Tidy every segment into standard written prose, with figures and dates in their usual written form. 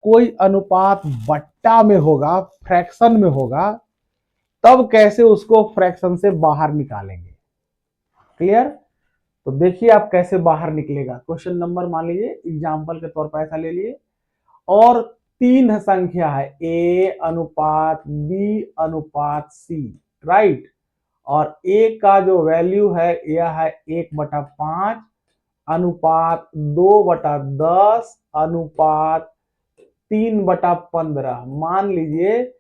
कोई अनुपात बट्टा में होगा, फ्रैक्शन में होगा, तब कैसे उसको फ्रैक्शन से बाहर निकालेंगे। क्लियर। तो देखिए आप कैसे बाहर निकलेगा। क्वेश्चन नंबर मान लीजिए एग्जाम्पल के तौर पर ऐसा ले लिए, और तीन संख्या है ए अनुपात बी अनुपात सी, राइट। और ए का जो वैल्यू है यह है 1/5 अनुपात 2/10 अनुपात 3/15। मान लीजिए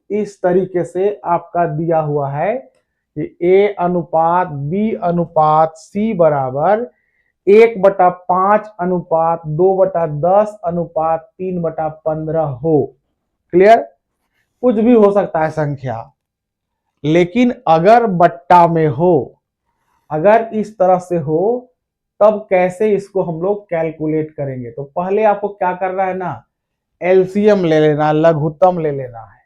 इस तरीके से आपका दिया हुआ है कि ए अनुपात बी अनुपात सी बराबर 1/5 अनुपात 2/10 अनुपात 3/15 हो। क्लियर। कुछ भी हो सकता है संख्या, लेकिन अगर बट्टा में हो, अगर इस तरह से हो, तब कैसे इसको हम लोग कैलकुलेट करेंगे। तो पहले आपको क्या करना है ना, एलसीएम ले लेना, लघुत्तम ले लेना है।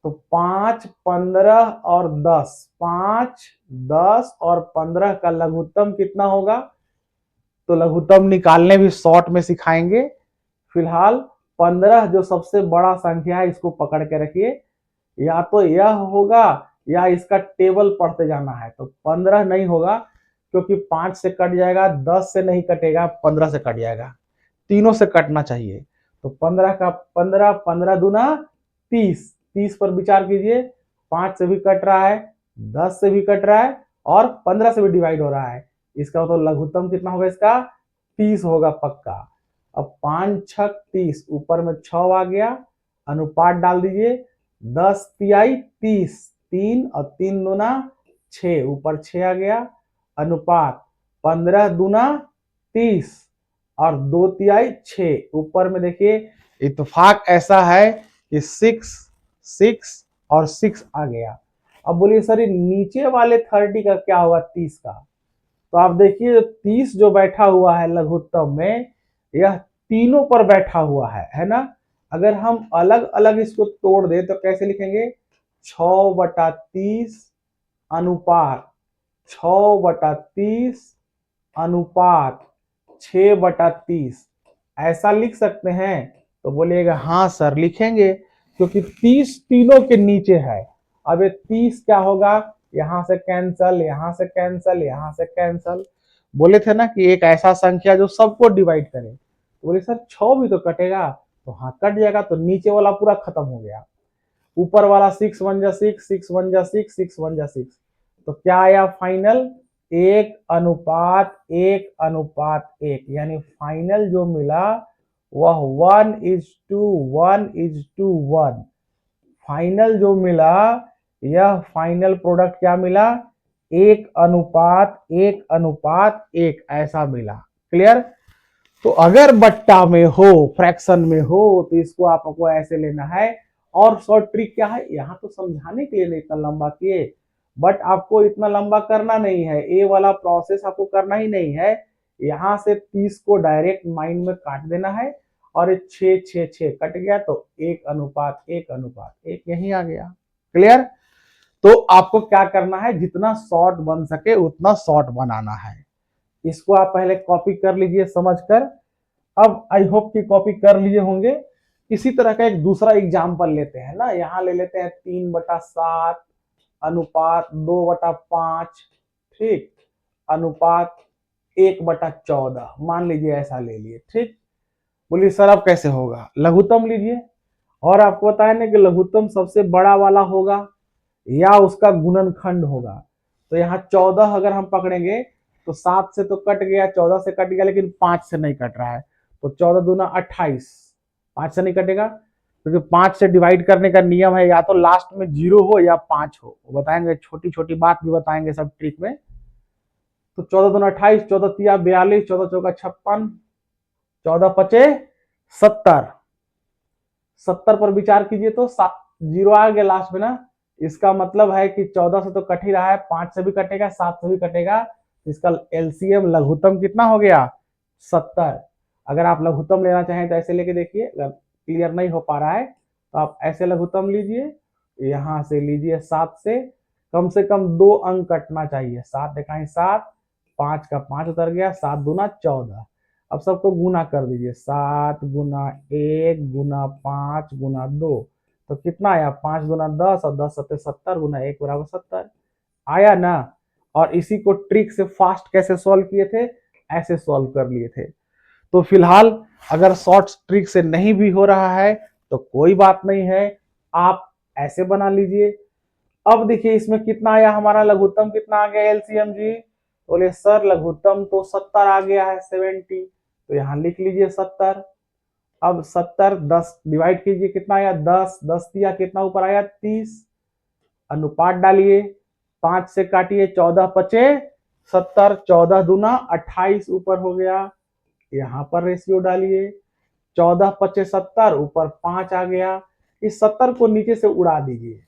तो 5, 15 और 10, 5, 10 और 15 का लघुत्तम कितना होगा। तो लघुत्तम निकालने भी शॉर्ट में सिखाएंगे। फिलहाल 15 जो सबसे बड़ा संख्या है इसको पकड़ के रखिए, या तो यह होगा या इसका टेबल पढ़ते जाना है। तो 15 नहीं होगा, क्योंकि 5 से कट जाएगा, 10 से नहीं कटेगा, 15 से कट जाएगा, तीनों से कटना चाहिए। तो 15 का 15, 15 दूना 30, 30 पर विचार कीजिए। 5 से भी कट रहा है, 10 से भी कट रहा है, और 15 से भी डिवाइड हो रहा है। इसका तो लघुत्तम कितना होगा, इसका 30 होगा पक्का। अब 5 6 30, ऊपर में 6 आ गया, अनुपात डाल दीजिए, 10 तिहाई 30, 3 और 3 दूना 6, ऊपर 6 आ गया, अनुपात 15 दूना 30 और 2 तिहाई 6, ऊपर में देखिए इत्तेफाक ऐसा है कि 6 6 और 6 आ गया। अब बोलिए सर नीचे वाले 30 का क्या होगा, 30 का। तो आप देखिए 30 जो बैठा हुआ है लघुत्तम में, यह तीनों पर बैठा हुआ है ना। अगर हम अलग अलग इसको तोड़ दे तो कैसे लिखेंगे, 6/30 अनुपात 6/30 अनुपात 6/30, ऐसा लिख सकते हैं। तो बोलिएगा हाँ सर लिखेंगे, क्योंकि 30 तीनों के नीचे है। अब ये 30 क्या होगा, यहां से कैंसल, यहां से कैंसल, यहां से कैंसल। बोले थे ना कि एक ऐसा संख्या जो सबको डिवाइड करे। तो बोले सर 6 भी तो कटेगा। तो हाँ कट जाएगा, तो नीचे वाला पूरा खत्म हो गया। ऊपर वाला 6 1 जा 6, 6 1 जा 6, 6 1 जा 6। तो क्या आया फाइनल, 1:1:1, यानी फाइनल जो मिला वह 1:1:1। फाइनल जो मिला, यह फाइनल प्रोडक्ट क्या मिला, 1:1:1 ऐसा मिला। क्लियर। तो अगर बट्टा में हो, फ्रैक्शन में हो, तो इसको आपको ऐसे लेना है। और शॉर्ट ट्रिक क्या है, यहाँ तो समझाने के लिए नहीं इतना लंबा किए, बट आपको इतना लंबा करना नहीं है, ए वाला प्रोसेस आपको करना ही नहीं है। यहाँ से 30 को डायरेक्ट माइंड में काट देना है, और 6 6 6 कट गया, तो 1:1:1 यही आ गया। क्लियर। तो आपको क्या करना है, जितना शॉर्ट बन सके उतना शॉर्ट बनाना है। इसको आप पहले कॉपी कर लीजिए समझकर। अब आई होप कि कॉपी कर लिए होंगे। इसी तरह का एक दूसरा एग्जाम्पल लेते हैं ना, यहाँ ले लेते हैं 3/7 अनुपात 2/5, ठीक, अनुपात 1/14, मान लीजिए ऐसा ले लिए, ठीक। बोलिए सर अब कैसे होगा, लघुत्तम लीजिए। और आपको बताया ना कि लघुत्तम सबसे बड़ा वाला होगा या उसका गुणनखंड होगा। तो यहाँ 14 अगर हम पकड़ेंगे तो 7 से तो कट गया, 14 से कट गया, लेकिन 5 से नहीं कट रहा है। तो 14 दूना 28, 5 से नहीं कटेगा, क्योंकि 5 से डिवाइड करने का नियम है, या तो लास्ट में 0 हो या 5 हो। वो बताएंगे, छोटी छोटी बात भी बताएंगे सब ट्रिक में। तो 14 दूना 28, 14 तिया 42, 14 चौका 56, 14 पचे 70, 70 पर विचार कीजिए तो 0 आ गया लास्ट में ना। इसका मतलब है कि 14 से तो कट ही रहा है, 5 से भी कटेगा, 7 से भी कटेगा। इसका एलसीएम लघुत्तम कितना हो गया, 70। अगर आप लघुत्तम लेना चाहें तो ऐसे लेके देखिए, अगर क्लियर नहीं हो पा रहा है तो आप ऐसे लघुत्तम लीजिए। यहां से लीजिए 7 से कम 2 अंक कटना चाहिए। 7 दिखाएं 7, 5 का 5 उतर गया, 7 दूना 14। अब सबको गुना कर दीजिए, 7 गुना 1 गुना 5 गुना 2, तो कितना आया, 5 गुना 10 और 10 सत्ते 70 गुना 1 बराबर 70 आया ना। और इसी को ट्रिक से फास्ट कैसे सॉल्व किए थे, ऐसे सॉल्व कर लिए थे। तो फिलहाल अगर शॉर्ट ट्रिक से नहीं भी हो रहा है तो कोई बात नहीं है, आप ऐसे बना लीजिए। अब देखिए इसमें कितना आया, हमारा लघुत्तम कितना आ गया एलसीएम जी, बोले सर लघुत्तम तो 70 आ गया है, 70, तो यहां लिख लीजिए 70। अब 70 10 डिवाइड कीजिए, कितना आया 10, 10 दिया कितना ऊपर आया 30, अनुपात डालिए, 5 से काटिए, 14 पचे 70, 14 दूना 28 ऊपर हो गया, यहां पर रेशियो डालिए, 14 पचे 70 ऊपर 5 आ गया। इस 70 को नीचे से उड़ा दीजिए,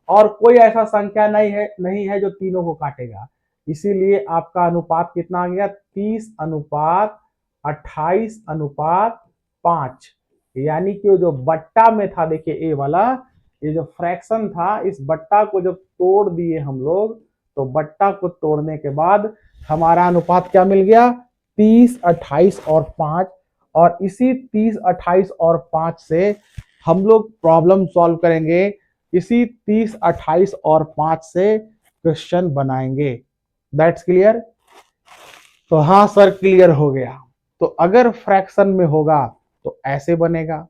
और कोई ऐसा संख्या नहीं है जो तीनों को काटेगा, इसीलिए आपका अनुपात कितना आ गया, 30 अनुपात 28 अनुपात 5। यानी कि जो बट्टा में था, देखिए ए वाला, ये जो फ्रैक्शन था, इस बट्टा को जब तोड़ दिए हम लोग, तो बट्टा को तोड़ने के बाद हमारा अनुपात क्या मिल गया, 30 28 और 5। और इसी 30 28 और 5 से हम लोग प्रॉब्लम सॉल्व करेंगे, इसी 30 28 और 5 से क्वेश्चन बनाएंगे। That's clear. तो हाँ सर क्लियर हो गया। तो अगर फ्रैक्शन में होगा तो ऐसे बनेगा,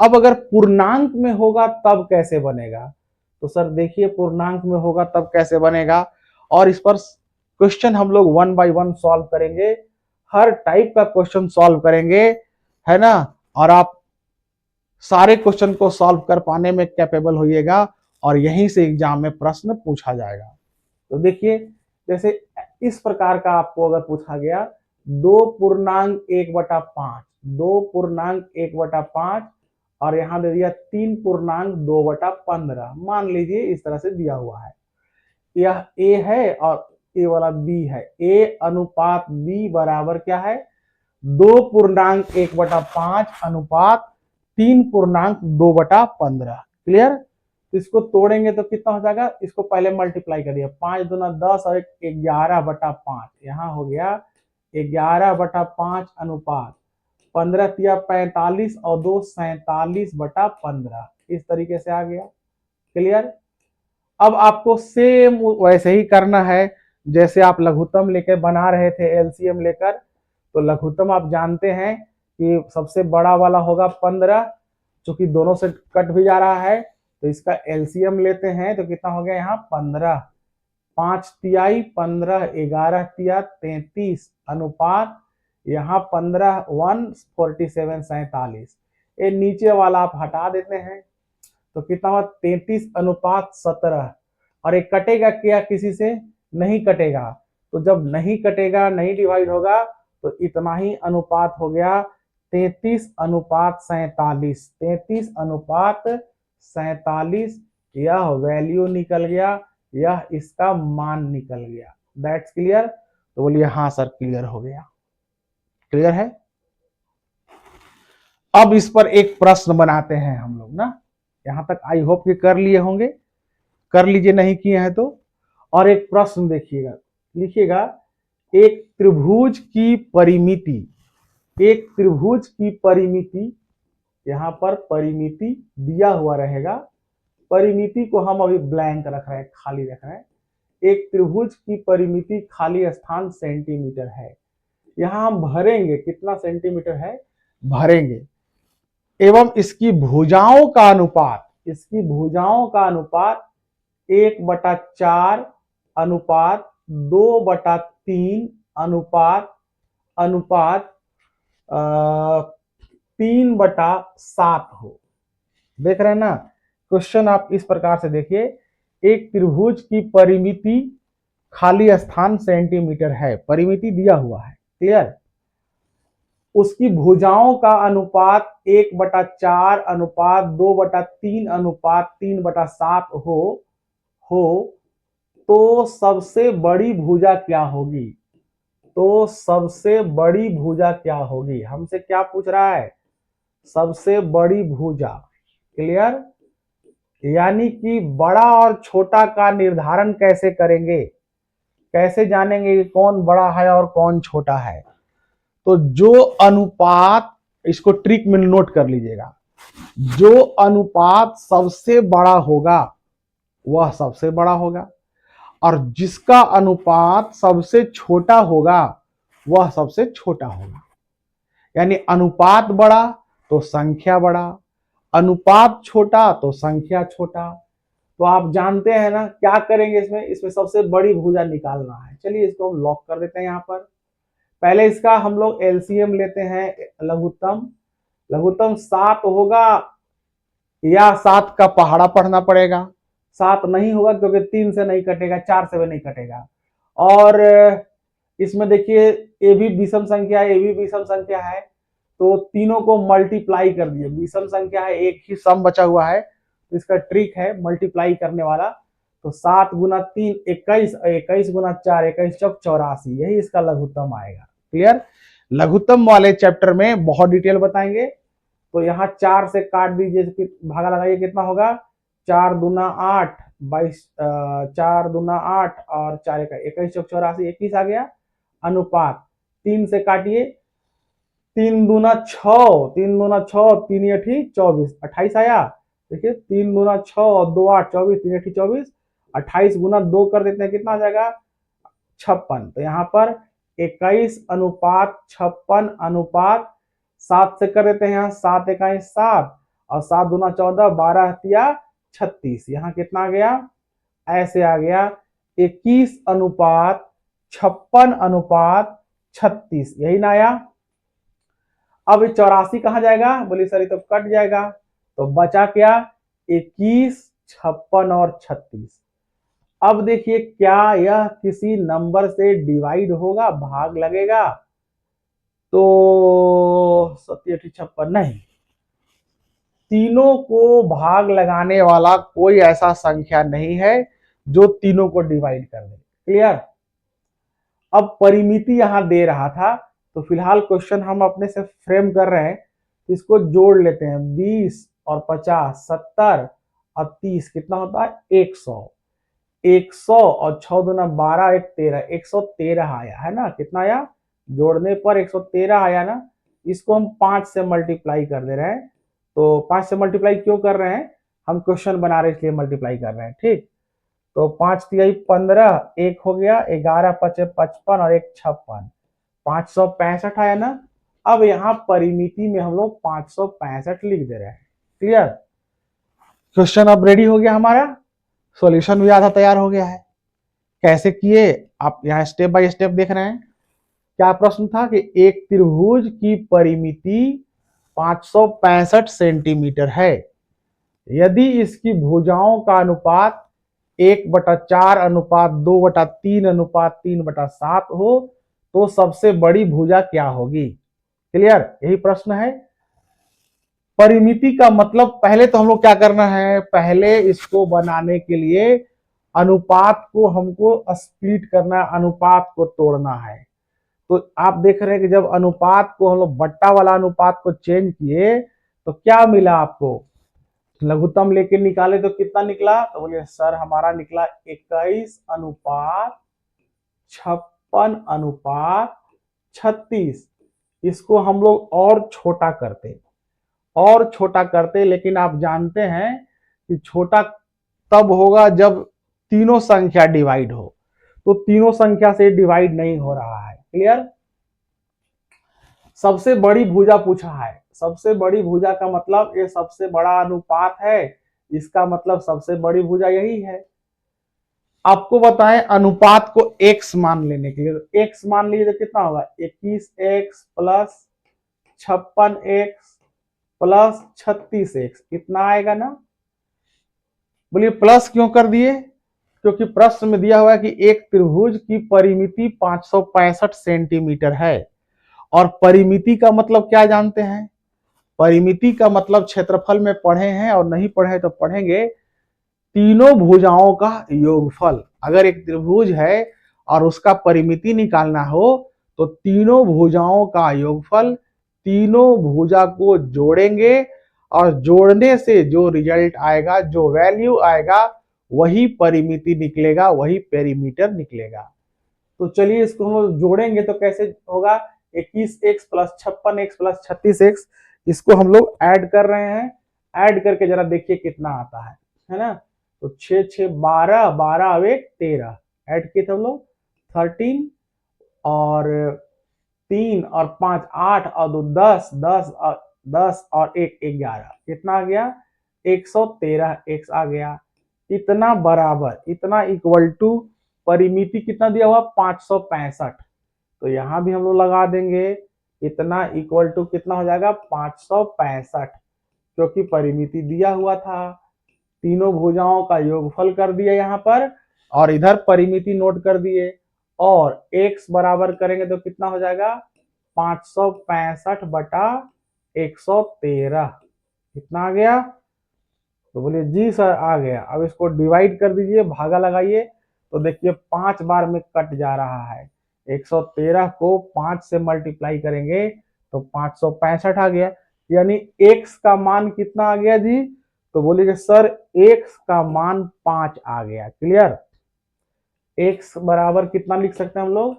अब अगर पूर्णांक में होगा तब कैसे बनेगा, तो सर देखिए पूर्णांक में होगा तब कैसे बनेगा, और इस पर क्वेश्चन हम लोग 1 बाय 1 सॉल्व करेंगे, हर टाइप का क्वेश्चन सॉल्व करेंगे, है ना। और आप सारे क्वेश्चन को सॉल्व कर पाने में कैपेबल होइएगा, और यहीं से एग्जाम में प्रश्न पूछा जाएगा। तो देखिए जैसे इस प्रकार का आपको अगर पूछा गया, 2.1/5, 2.1/5, और यहां दे दिया 3.2/15, मान लीजिए इस तरह से दिया हुआ है, यह ए है और ए वाला बी है, ए अनुपात बी बराबर क्या है, 2.1/5 अनुपात 3.2/15। क्लियर। तो इसको तोड़ेंगे तो कितना हो जाएगा, इसको पहले मल्टीप्लाई करिए, 5 दूना 10 और 11/5, यहाँ हो गया 11/5 अनुपात 15 तिया 45 और 2 47/15, इस तरीके से आ गया। क्लियर। अब आपको सेम वैसे ही करना है जैसे आप लघुत्तम लेकर बना रहे थे, एलसीएम लेकर। तो लघुत्तम आप जानते हैं कि सबसे बड़ा वाला होगा 15, चूंकि दोनों से कट भी जा रहा है, तो इसका एलसीएम लेते हैं तो कितना हो गया यहाँ 15, 5 तिहाई 15, 11 तिया 33 अनुपात यहाँ 15 1 47 47, ये नीचे वाला आप हटा देते हैं तो कितना हुआ 33 अनुपात 17, और एक कटेगा क्या, किसी से नहीं कटेगा, तो जब नहीं कटेगा नहीं डिवाइड होगा तो इतना ही अनुपात हो गया 33 अनुपात 47, 33 अनुपात 47, यह वैल्यू निकल गया, यह इसका मान निकल गया। That's clear. तो बोलिए हाँ सर क्लियर हो गया। क्लियर है। अब इस पर एक प्रश्न बनाते हैं हम लोग ना, यहां तक आई होप कि कर लिए होंगे, कर लीजिए नहीं किए हैं तो। और एक प्रश्न देखिएगा, लिखिएगा, एक त्रिभुज की परिमिति, एक त्रिभुज की परिमिति, यहां पर परिमिति दिया हुआ रहेगा, परिमिति को हम अभी ब्लैंक रख रहे हैं, खाली रख रहे हैं। एक त्रिभुज की परिमिति खाली स्थान सेंटीमीटर है, यहां हम भरेंगे कितना सेंटीमीटर है, भरेंगे, एवं इसकी भुजाओं का अनुपात, इसकी भुजाओं का अनुपात 1/4 अनुपात 2/3 अनुपात अनुपात 3/7 हो। देख रहे हैं ना क्वेश्चन, आप इस प्रकार से देखिए, एक त्रिभुज की परिमिति खाली स्थान सेंटीमीटर है, परिमिति दिया हुआ है। क्लियर। उसकी भुजाओं का अनुपात 1/4 अनुपात 2/3 अनुपात 3/7 हो तो सबसे बड़ी भुजा क्या होगी, तो सबसे बड़ी भुजा क्या होगी, हमसे क्या पूछ रहा है, सबसे बड़ी भुजा। क्लियर। यानी कि बड़ा और छोटा का निर्धारण कैसे करेंगे, कैसे जानेंगे कि कौन बड़ा है और कौन छोटा है। तो जो अनुपात, इसको ट्रिक में नोट कर लीजिएगा, जो अनुपात सबसे बड़ा होगा वह सबसे बड़ा होगा, और जिसका अनुपात सबसे छोटा होगा वह सबसे छोटा होगा। यानी अनुपात बड़ा तो संख्या बड़ा, अनुपात छोटा तो संख्या छोटा। तो आप जानते हैं ना क्या करेंगे, इसमें सबसे बड़ी भुजा निकालना है। चलिए इसको हम लॉक कर देते हैं यहाँ पर। पहले इसका हम लोग एलसीएम लेते हैं, लघुत्तम। लघुत्तम 7 होगा या 7 का पहाड़ा पढ़ना पड़ेगा। 7 नहीं होगा क्योंकि 3 से नहीं कटेगा, 4 से भी नहीं कटेगा। और इसमें देखिए ये भी विषम संख्या है, ये भी विषम संख्या है, तो तीनों को मल्टीप्लाई कर दिए। विषम संख्या है, एक ही सम बचा हुआ है, तो इसका ट्रिक है मल्टीप्लाई करने वाला। तो 7 गुना 3 21, 21 गुना 4 21 चौक 84, यही इसका लघुत्तम आएगा। क्लियर? लघुत्तम वाले चैप्टर में बहुत डिटेल बताएंगे। तो यहाँ 4 से काट दीजिए, भागा लगाइए, कितना होगा? 4 दूना 8, 22, 4 दूना 8 और 4 21 चौक 84, 21 आ गया। अनुपात 3 से काटिए, 3 दूना 6, 3 दूना 6, 3 अठी 24, 28 आया। देखिए 3 दूना 6 और 2 8, 24, 3 अठी 24, 28 गुना 2 कर देते हैं, कितना आ जाएगा? 56। तो यहाँ पर 21 अनुपात 56 अनुपात 7 से कर देते हैं, यहाँ 7 इकाई 7 और 7 दूना 14, 12 तिया 36, यहाँ कितना आ गया? ऐसे आ गया 21 अनुपात 56 अनुपात 36, यही ना आया। अब 84 कहाँ जाएगा? बोली सर ये तो कट जाएगा, तो बचा क्या? 21, 56 और 36। अब देखिए क्या यह किसी नंबर से डिवाइड होगा, भाग लगेगा? तो 87, 56 नहीं, तीनों को भाग लगाने वाला कोई ऐसा संख्या नहीं है जो तीनों को डिवाइड कर दे। क्लियर? अब परिमिति यहां दे रहा था, तो फिलहाल क्वेश्चन हम अपने से फ्रेम कर रहे हैं, इसको जोड़ लेते हैं। 20 और 50, 70 और 30 कितना होता है? 100। 100 और 6 दूना 12, 1 13, 113 आया है ना? कितना आया? जोड़ने पर 113 आया ना? इसको हम 5 से मल्टीप्लाई कर दे रहे हैं। तो 5 से मल्टीप्लाई क्यों कर रहे हैं? हम क्वेश्चन बना रहे इसलिए मल्टीप्लाई कर रहे हैं। ठीक, तो 5 तिहाई 15, 1 हो गया, 11 पचे 55 और 1 56, 565 आया ना? अब यहाँ परिमिति में हम लोग 565 लिख दे रहे हैं। क्लियर? क्वेश्चन अब रेडी हो गया हमारा, सॉल्यूशन भी आधा तैयार हो गया है। कैसे किए आप यहाँ स्टेप बाय स्टेप देख रहे हैं। क्या प्रश्न था कि एक त्रिभुज की परिमिति 565 सेंटीमीटर है, यदि इसकी भुजाओं का अनुपात 1/4 अनुपात 2/3 अनुपात 3/7 हो तो सबसे बड़ी भुजा क्या होगी? क्लियर? यही प्रश्न है। परिमिति का मतलब पहले तो हम लोग क्या करना है, पहले इसको बनाने के लिए अनुपात को हमको स्प्लिट करना, अनुपात को तोड़ना है। तो आप देख रहे हैं कि जब अनुपात को हम लोग बट्टा वाला अनुपात को चेंज किए तो क्या मिला आपको? लघुत्तम लेके निकाले तो कितना निकला? तो बोलिए सर हमारा निकला 21 अनुपात 56 अनुपात 36। इसको हम लोग और छोटा करते, लेकिन आप जानते हैं कि छोटा तब होगा जब तीनों संख्या डिवाइड हो, तो तीनों संख्या से डिवाइड नहीं हो रहा है। क्लियर? सबसे बड़ी भुजा पूछा है, सबसे बड़ी भुजा का मतलब ये सबसे बड़ा अनुपात है, इसका मतलब सबसे बड़ी भुजा यही है। आपको बताएं अनुपात को x मान लेने के लिए, तो x मान लीजिए तो कितना होगा? 21x plus 56x plus 36x, कितना आएगा ना? बोलिए प्लस क्यों कर दिए? क्योंकि प्रश्न में दिया हुआ है कि एक त्रिभुज की परिमिति 565 सेंटीमीटर है, और परिमिति का मतलब क्या जानते हैं? परिमिति का मतलब क्षेत्रफल में पढ़े हैं और नहीं पढ़े तो पढ़ेंगे, तीनों भुजाओं का योगफल। अगर एक त्रिभुज है और उसका परिमिति निकालना हो तो तीनों भुजाओं का योगफल, तीनों भुजा को जोड़ेंगे और जोड़ने से जो रिजल्ट आएगा, जो वैल्यू आएगा, वही परिमिति निकलेगा, वही पेरीमीटर निकलेगा। तो चलिए इसको हम जोड़ेंगे तो कैसे होगा? 21x plus 56x plus 36x, इसको हम लोग ऐड कर रहे हैं। ऐड करके जरा देखिए कितना आता है ना। तो 6 6 12, 12 अब 1 13, ऐड किए थे हम लोग 13, और 3 और 5 8 और 2 10, 10 और 1 11, कितना आ गया 113x आ गया। इतना बराबर, इतना इक्वल टू परिमिति कितना दिया हुआ 565, तो यहां भी हम लोग लगा देंगे इतना इक्वल टू कितना हो जाएगा 565, क्योंकि परिमिति दिया हुआ था। तीनों भुजाओं का योगफल कर दिया यहाँ पर, और इधर परिमिति नोट कर दिए, और x बराबर करेंगे तो कितना हो जाएगा 565 बटा 113, कितना आ गया। तो बोलिए जी सर आ गया। अब इसको डिवाइड कर दीजिए, भागा लगाइए, तो देखिए 5 बार में कट जा रहा है। 113 को 5 से मल्टीप्लाई करेंगे तो 565 आ गया, यानी x का मान कितना आ गया जी। तो बोलिए सर x का मान 5 आ गया। क्लियर। x बराबर कितना लिख सकते हैं हम लोग,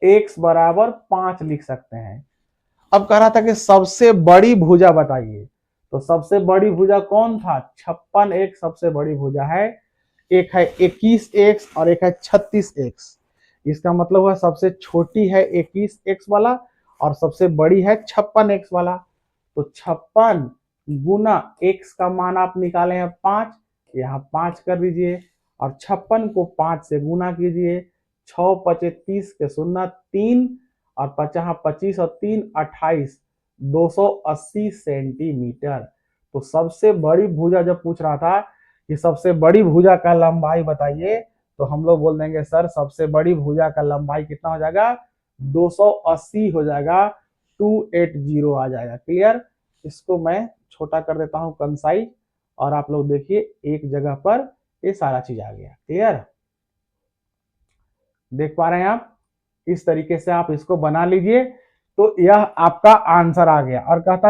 x बराबर 5 लिख सकते हैं। अब कह रहा था कि सबसे बड़ी भुजा बताइए, तो सबसे बड़ी भुजा कौन था, 56x सबसे बड़ी भुजा है। एक है 21x और एक है 36x। इसका मतलब हुआ सबसे छोटी है 21x वाला और सबसे बड़ी है 56x वाला। तो 56 गुना x का मान आप निकाले हैं 5, यहाँ 5 कर दीजिए, और 56 को 5 से गुना कीजिए। 6 पचे 30 के 0 3, और 50 25 और 3 28, 280 सेंटीमीटर। तो सबसे बड़ी भुजा जब पूछ रहा था कि सबसे बड़ी भुजा का लंबाई बताइए, तो हम लोग बोल देंगे सर सबसे बड़ी भुजा का लंबाई कितना हो जाएगा 280 हो जाएगा, 280 आ जाएगा। क्लियर। इसको मैं छोटा कर देता हूं कंसाइज, और आप लोग देखिए एक जगह पर ये सारा चीज आ गया। क्लियर। देख पा रहे हैं आप, इस तरीके से आप इसको बना लीजिए, तो यह आपका आंसर आ गया। और कहता